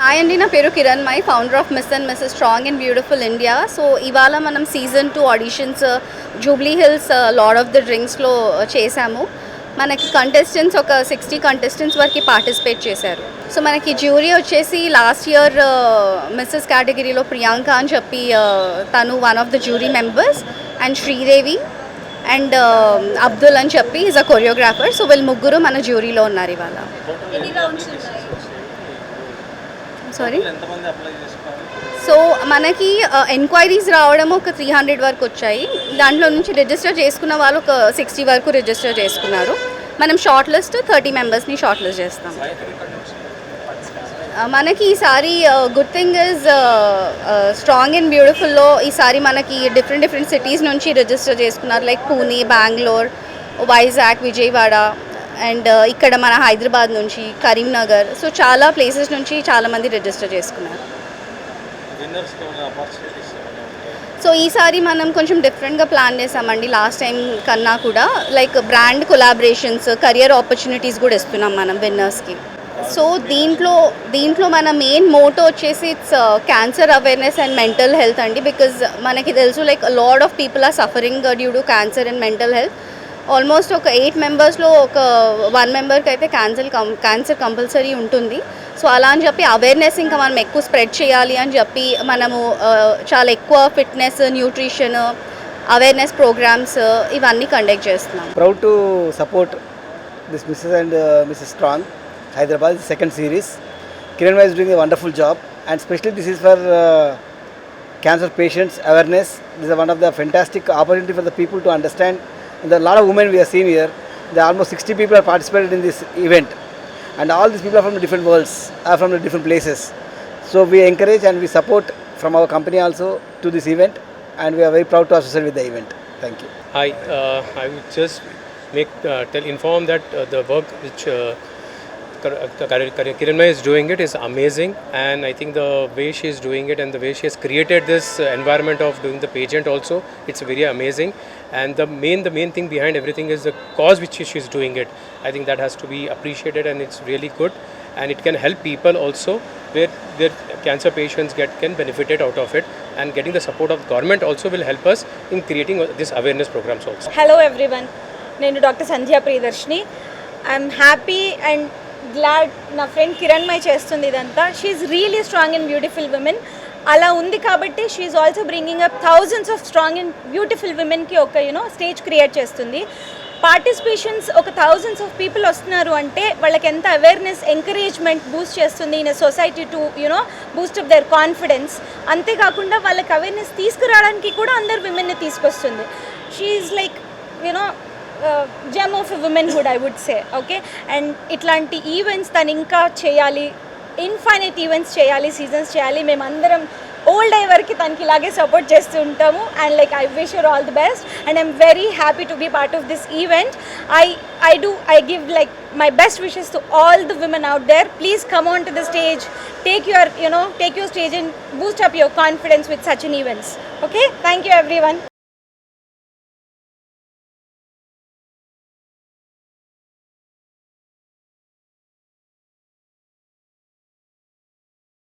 Hi అండి, నా పేరు Kiranmai, founder of miss and missus strong and beautiful India. So ఇవాళ మనం season 2 auditions Jubilee Hills lord of the డ్రింక్స్లో చేశాము. మనకి కంటెస్టెంట్స్ ఒక 60 కంటెస్టెంట్స్ వరకు పార్టిసిపేట్ చేశారు. సో మనకి జ్యూరీ వచ్చేసి లాస్ట్ ఇయర్ మిస్సెస్ కేటగిరీలో ప్రియాంక అని చెప్పి తను one of the jury members, and Sridevi and Abdul అని చెప్పి ఈజ్ అ కొరియోగ్రాఫర్. సో వీళ్ళు ముగ్గురు మన జ్యూరీలో ఉన్నారు ఇవాళ. సారీ, సో మనకి ఎంక్వైరీస్ రావడం ఒక 300 వరకు వచ్చాయి. దాంట్లో నుంచి రిజిస్టర్ చేసుకున్న వాళ్ళు ఒక 60 వరకు రిజిస్టర్ చేసుకున్నారు. మనం షార్ట్ లిస్ట్ 30 మెంబర్స్ని షార్ట్ లిస్ట్ చేస్తాం. మనకి ఈసారి good thing is strong and బ్యూటిఫుల్లో ఈసారి మనకి డిఫరెంట్ సిటీస్ నుంచి రిజిస్టర్ చేసుకున్నారు. లైక్ పూణే, బెంగళూరు, వైజాగ్, విజయవాడ, అండ్ ఇక్కడ మన హైదరాబాద్ నుంచి, కరీంనగర్, సో చాలా ప్లేసెస్ నుంచి చాలామంది రిజిస్టర్ చేసుకున్నారు. సో ఈసారి మనం కొంచెం డిఫరెంట్గా ప్లాన్ చేసామండి లాస్ట్ టైం కన్నా కూడా. Like brand collaborations, career opportunities కూడా ఇస్తున్నాం మనం విన్నర్స్కి. సో దీంట్లో మన మెయిన్ మోటో వచ్చేసి it's cancer awareness and mental health అండి. బికాజ్ మనకి తెలుసు like lot of people are suffering due to cancer and mental health. Almost ఒక 8 మెంబర్స్లో ఒక 1 మెంబర్కి అయితే క్యాన్సర్ కంపల్సరీ ఉంటుంది. సో అలా అని చెప్పి అవేర్నెస్ ఇంకా మనం ఎక్కువ స్ప్రెడ్ చేయాలి అని చెప్పి మనము చాలా ఎక్కువ ఫిట్నెస్, న్యూట్రిషన్ అవేర్నెస్ ప్రోగ్రామ్స్ ఇవన్నీ కండక్ట్ చేస్తున్నాం. Proud to support this Mrs and missus strong Hyderabad, second series. Kiran is doing a wonderful job, and especially this is for cancer patients awareness. This is one of the fantastic opportunity for the people to understand. And a lot of women we have seen here. There are almost 60 people have participated in this event, and all these people are from the different worlds, are from the different places. So we encourage and we support from our company also to this event, and we are very proud to associate with the event. Thank you. Hi, I would just inform that the work which Kiranmai is doing it is amazing, and I think the way she is doing it and the way she has created this environment of doing the pageant also, it's very amazing. And the main thing behind everything is the cause which she is doing it. I think that has to be appreciated, and it's really good, and it can help people also where their cancer patients can benefit out of it, and getting the support of government also will help us in creating this awareness programs also. Hello everyone, nenu Dr. Sandhya Priyadarshini. I'm happy and glad నా friend Kiranmai చేస్తుంది ఇదంతా. She's really strong and beautiful women. అలా ఉంది కాబట్టి she's also bringing up thousands of strong and beautiful విమెన్కి ఒక stage create చేస్తుంది. Participations ఒక థౌజండ్స్ ఆఫ్ పీపుల్ వస్తున్నారు అంటే వాళ్ళకి ఎంత అవేర్నెస్, ఎంకరేజ్మెంట్ బూస్ట్ చేస్తుంది in society to boost up their confidence. అంతేకాకుండా వాళ్ళకి అవేర్నెస్ తీసుకురావడానికి కూడా అందరు విమెన్ని తీసుకొస్తుంది. She's like gem of womanhood, I would say. Okay, and itlanti events tanu inka cheyali, infinite events cheyali, seasons cheyali. Mem andaram old day variki tanki ilage support chestu untamu, and like I wish her all the best, and I'm very happy to be part of this event. I give like my best wishes to all the women out there. Please come on to the stage, take your stage and boost up your confidence with such an events. Okay, thank you everyone.